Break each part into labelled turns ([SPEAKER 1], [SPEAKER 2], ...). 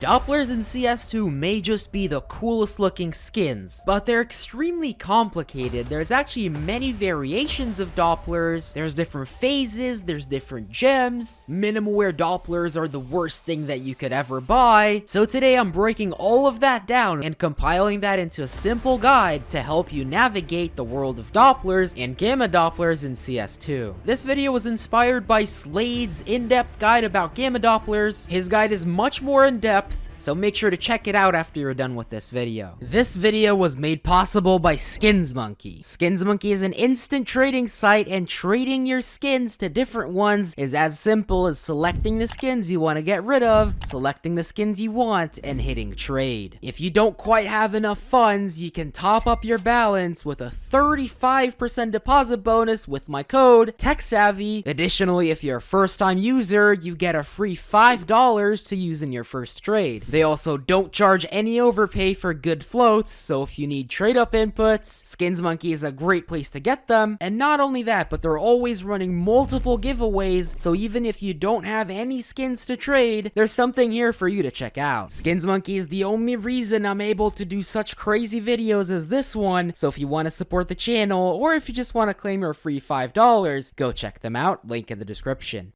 [SPEAKER 1] Dopplers in CS2 may just be the coolest looking skins, but they're extremely complicated. There's actually many variations of Dopplers, there's different phases, there's different gems. Minimal wear Dopplers are the worst thing that you could ever buy, so today I'm breaking all of that down and compiling that into a simple guide to help you navigate the world of Dopplers and Gamma Dopplers in CS2. This video was inspired by Slade's in-depth guide about Gamma Dopplers. His guide is much more in-depth, so make sure to check it out after you're done with this video. This video was made possible by SkinsMonkey. SkinsMonkey is an instant trading site, and trading your skins to different ones is as simple as selecting the skins you want to get rid of, selecting the skins you want, and hitting trade. If you don't quite have enough funds, you can top up your balance with a 35% deposit bonus with my code TECHSAVVY. Additionally, if you're a first-time user, you get a free $5 to use in your first trade. They also don't charge any overpay for good floats, so if you need trade-up inputs, SkinsMonkey is a great place to get them. And not only that, but they're always running multiple giveaways, so even if you don't have any skins to trade, there's something here for you to check out. SkinsMonkey is the only reason I'm able to do such crazy videos as this one, so if you want to support the channel, or if you just want to claim your free $5, go check them out, link in the description.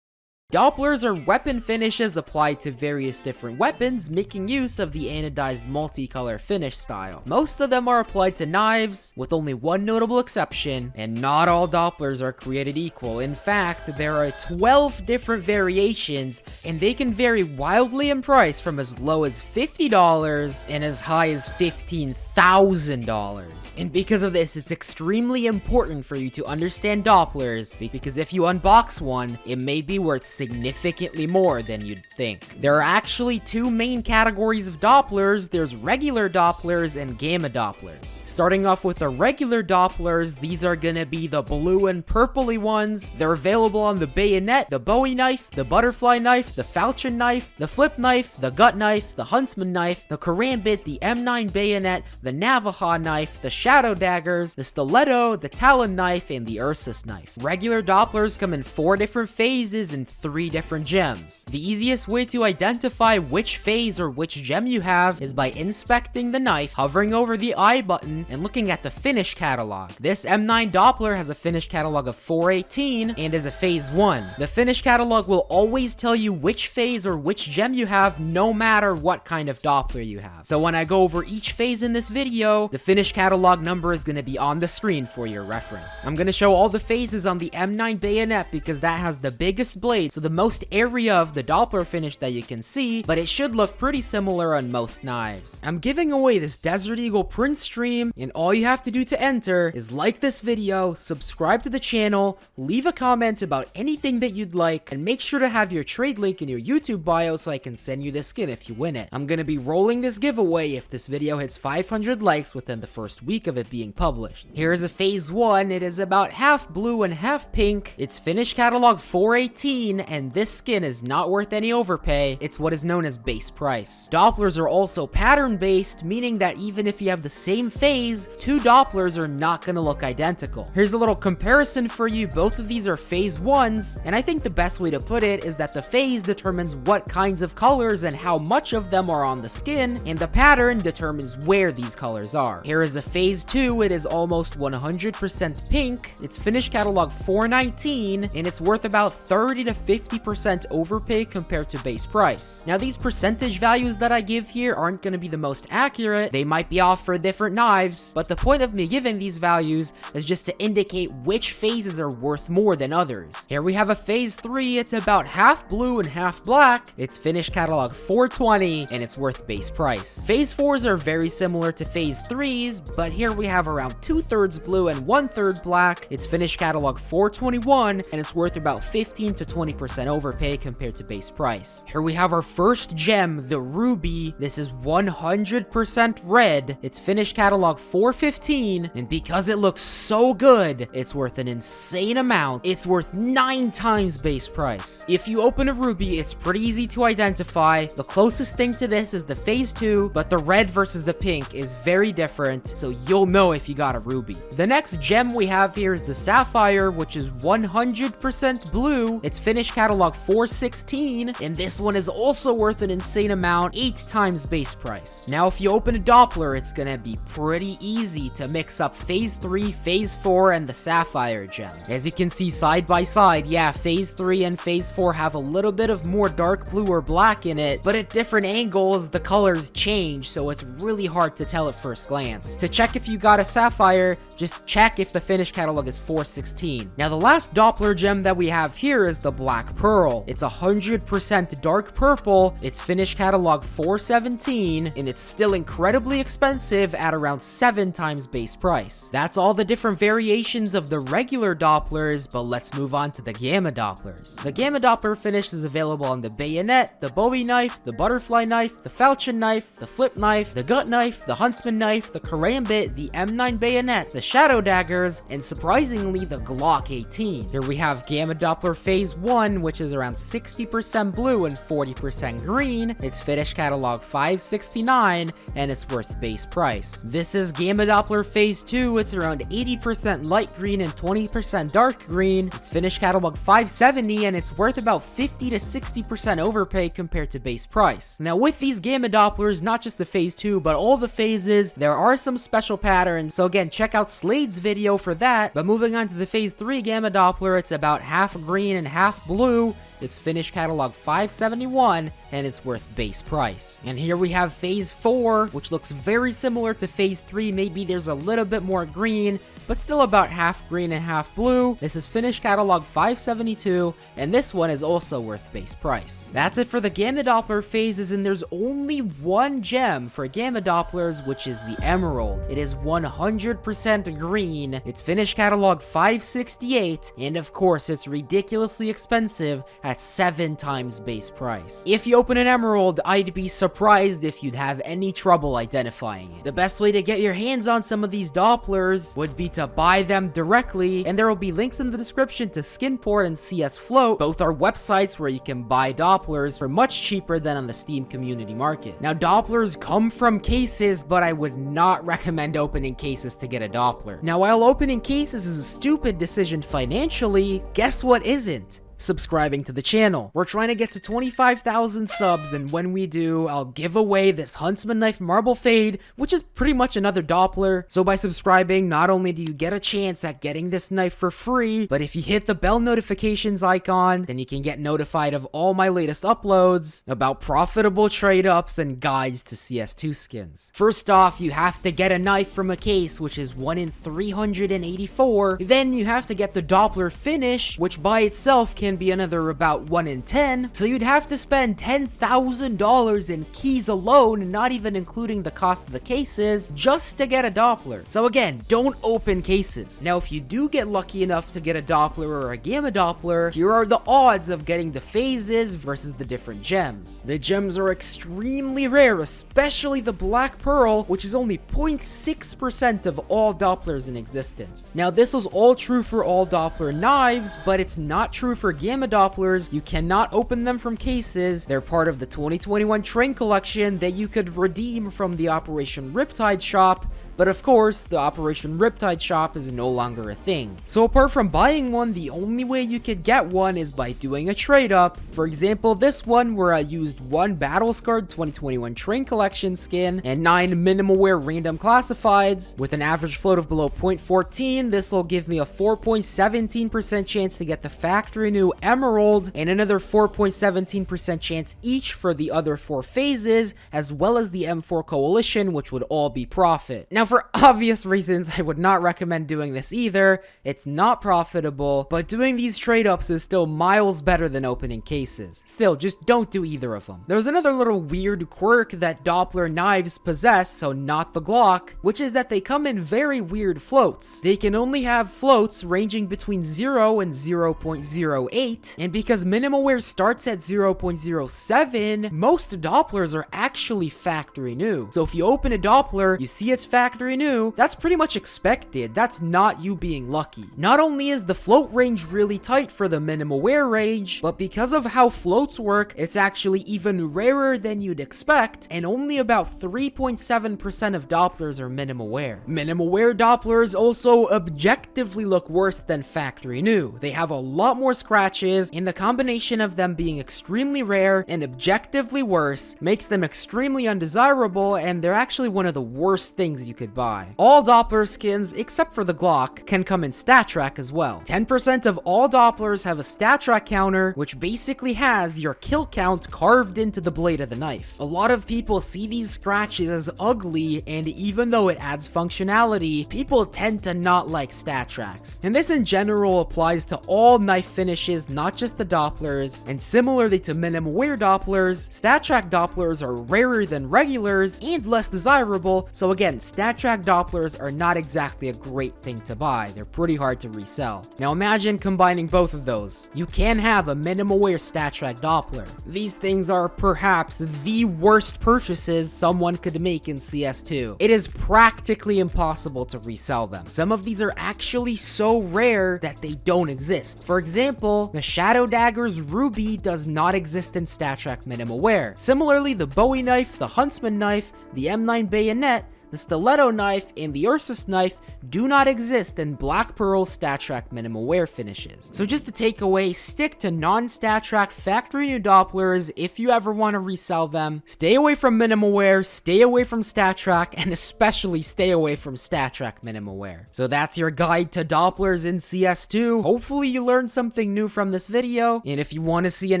[SPEAKER 1] Dopplers are weapon finishes applied to various different weapons, making use of the anodized multicolor finish style. Most of them are applied to knives, with only one notable exception, and not all Dopplers are created equal. In fact, there are 12 different variations, and they can vary wildly in price from as low as $50 and as high as $15,000. And because of this, it's extremely important for you to understand Dopplers, because if you unbox one, it may be worth significantly more than you'd think. There are actually two main categories of Dopplers. There's regular Dopplers and Gamma Dopplers. Starting off with the regular Dopplers, these are gonna be the blue and purpley ones. They're available on the bayonet, the Bowie knife, the butterfly knife, the falchion knife, the flip knife, the gut knife, the huntsman knife, the karambit, the M9 bayonet, the Navajo knife, the shadow daggers, the stiletto, the talon knife, and the Ursus knife. Regular Dopplers come in 4 different phases and 3 different gems. The easiest way to identify which phase or which gem you have is by inspecting the knife, hovering over the I button, and looking at the finish catalog. This M9 Doppler has a finish catalog of 418 and is a phase 1. The finish catalog will always tell you which phase or which gem you have, no matter what kind of Doppler you have. So when I go over each phase in this video, the finish catalog number is going to be on the screen for your reference. I'm going to show all the phases on the M9 bayonet because that has the biggest blade, so the most area of the Doppler finish that you can see, but it should look pretty similar on most knives. I'm giving away this Desert Eagle print stream, and all you have to do to enter is like this video, subscribe to the channel, leave a comment about anything that you'd like, and make sure to have your trade link in your YouTube bio so I can send you this skin if you win it. I'm gonna be rolling this giveaway if this video hits 500 likes within the first week of it being published. Here's a phase 1. It is about half blue and half pink. It's finish catalog 418, and this skin is not worth any overpay. It's what is known as base price. Dopplers are also pattern based, meaning that even if you have the same phase, 2 Dopplers are not going to look identical. Here's a little comparison for you. Both of these are phase 1s, and I think the best way to put it is that the phase determines what kinds of colors and how much of them are on the skin, and the pattern determines where these colors are. Here is a phase 2. It is almost 100% pink. It's finish catalog 419, and it's worth about 30 to 50% overpay compared to base price. Now, these percentage values that I give here aren't going to be the most accurate. They might be off for different knives, but the point of me giving these values is just to indicate which phases are worth more than others. Here we have a phase 3. It's about half blue and half black. It's finish catalog 420, and it's worth base price. Phase 4s are very similar to phase 3s, but here we have around 2/3 blue and 1/3 black. It's finish catalog 421, and it's worth about 15 to 20% overpay compared to base price. Here we have our first gem, the ruby. This is 100% red. It's finish catalog 415, and because it looks so good, it's worth an insane amount. It's worth 9 times base price. If you open a ruby, it's pretty easy to identify. The closest thing to this is the phase 2, but the red versus the pink is very different, so you'll know if you got a ruby. The next gem we have here is the Sapphire, which is 100% blue. Its finish finished catalog 416, and this one is also worth an insane amount, 8 times base price. Now, if you open a Doppler, it's gonna be pretty easy to mix up Phase 3, Phase 4, and the Sapphire gem. As you can see side by side, yeah, Phase 3 and Phase 4 have a little bit of more dark blue or black in it, but at different angles, the colors change, so it's really hard to tell at first glance. To check if you got a Sapphire, just check if the finished catalog is 416. Now, the last Doppler gem that we have here is the Black Pearl. It's 100% dark purple, it's finished catalog 417, and it's still incredibly expensive at around 7 times base price. That's all the different variations of the regular Dopplers, but let's move on to the Gamma Dopplers. The Gamma Doppler finish is available on the bayonet, the Bowie knife, the butterfly knife, the falchion knife, the flip knife, the gut knife, the huntsman knife, the karambit, the M9 bayonet, the shadow daggers, and surprisingly the Glock 18. Here we have Gamma Doppler Phase 1, which is around 60% blue and 40% green. It's finished catalog 569, and it's worth base price. This is Gamma Doppler Phase 2, it's around 80% light green and 20% dark green. It's finished catalog 570, and it's worth about 50 to 60% overpay compared to base price. Now, with these Gamma Dopplers, not just the Phase 2, but all the phases, there are some special patterns, so again, check out Slade's video for that. But moving on to the Phase 3 Gamma Doppler, it's about half green and half blue. It's finished catalog 571, and it's worth base price. And here we have Phase 4, which looks very similar to Phase 3. Maybe there's a little bit more green, but still about half green and half blue. This is finished catalog 572, and this one is also worth base price. That's it for the Gamma Doppler phases, and there's only one gem for Gamma Dopplers, which is the Emerald. It is 100% green. It's finished catalog 568, and of course, it's ridiculously expensive at 7 times base price. If you open an Emerald, I'd be surprised if you'd have any trouble identifying it. The best way to get your hands on some of these Dopplers would be to buy them directly, and there will be links in the description to Skinport and CS Float. Both are websites where you can buy Dopplers for much cheaper than on the Steam community market. Now, Dopplers come from cases, but I would not recommend opening cases to get a Doppler. Now, while opening cases is a stupid decision financially, guess what isn't? Subscribing to the channel. We're trying to get to 25,000 subs, and when we do, I'll give away this Huntsman Knife Marble Fade, which is pretty much another Doppler. So by subscribing, not only do you get a chance at getting this knife for free, but if you hit the bell notifications icon, then you can get notified of all my latest uploads about profitable trade-ups and guides to CS2 skins. First off, you have to get a knife from a case, which is 1 in 384. Then you have to get the Doppler finish, which by itself can be another about 1 in 10, so you'd have to spend $10,000 in keys alone, not even including the cost of the cases, just to get a Doppler. So again, don't open cases. Now, if you do get lucky enough to get a Doppler or a Gamma Doppler, here are the odds of getting the phases versus the different gems. The gems are extremely rare, especially the Black Pearl, which is only 0.6% of all Dopplers in existence. Now, this was all true for all Doppler knives, but it's not true for Gamma Dopplers. You cannot open them from cases. They're part of the 2021 Train Collection that you could redeem from the Operation Riptide shop, but of course, the Operation Riptide shop is no longer a thing. So apart from buying one, the only way you could get one is by doing a trade-up. For example, this one where I used 1 Battle-Scarred 2021 Train Collection skin and 9 Minimal Wear Random Classifieds. With an average float of below 0.14, this will give me a 4.17% chance to get the Factory New Emerald, and another 4.17% chance each for the other 4 phases, as well as the M4 Coalition, which would all be profit. Now, for obvious reasons, I would not recommend doing this either. It's not profitable, but doing these trade-ups is still miles better than opening cases. Still, just don't do either of them. There's another little weird quirk that Doppler knives possess, so not the Glock, which is that they come in very weird floats. They can only have floats ranging between 0 and 0.08, and because minimal wear starts at 0.07, most Dopplers are actually factory new. So if you open a Doppler, you see it's factory factory new, that's pretty much expected. That's not you being lucky. Not only is the float range really tight for the minimal wear range, but because of how floats work, it's actually even rarer than you'd expect, and only about 3.7% of Dopplers are minimal wear. Minimal wear Dopplers also objectively look worse than factory new. They have a lot more scratches, and the combination of them being extremely rare and objectively worse makes them extremely undesirable, and they're actually one of the worst things you could buy. All Doppler skins, except for the Glock, can come in StatTrak as well. 10% of all Dopplers have a StatTrak counter, which basically has your kill count carved into the blade of the knife. A lot of people see these scratches as ugly, and even though it adds functionality, people tend to not like StatTraks. And this in general applies to all knife finishes, not just the Dopplers, and similarly to minimal wear Dopplers, StatTrak Dopplers are rarer than regulars and less desirable, so again, StatTrak Dopplers are not exactly a great thing to buy. They're pretty hard to resell. Now imagine combining both of those. You can have a minimal wear StatTrak Doppler. These things are perhaps the worst purchases someone could make in CS2. It is practically impossible to resell them. Some of these are actually so rare that they don't exist. For example, the Shadow Dagger's Ruby does not exist in StatTrak minimal wear. Similarly, the Bowie knife, the Huntsman knife, the M9 bayonet, the Stiletto knife, and the Ursus knife do not exist in Black Pearl StatTrak minimal wear finishes. So just to take away, stick to non-StatTrak factory new Dopplers if you ever want to resell them. Stay away from minimal wear, stay away from StatTrak, and especially stay away from StatTrak minimal wear. So that's your guide to Dopplers in CS2. Hopefully you learned something new from this video, and if you want to see an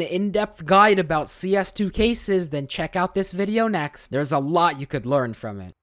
[SPEAKER 1] in-depth guide about CS2 cases, then check out this video next. There's a lot you could learn from it.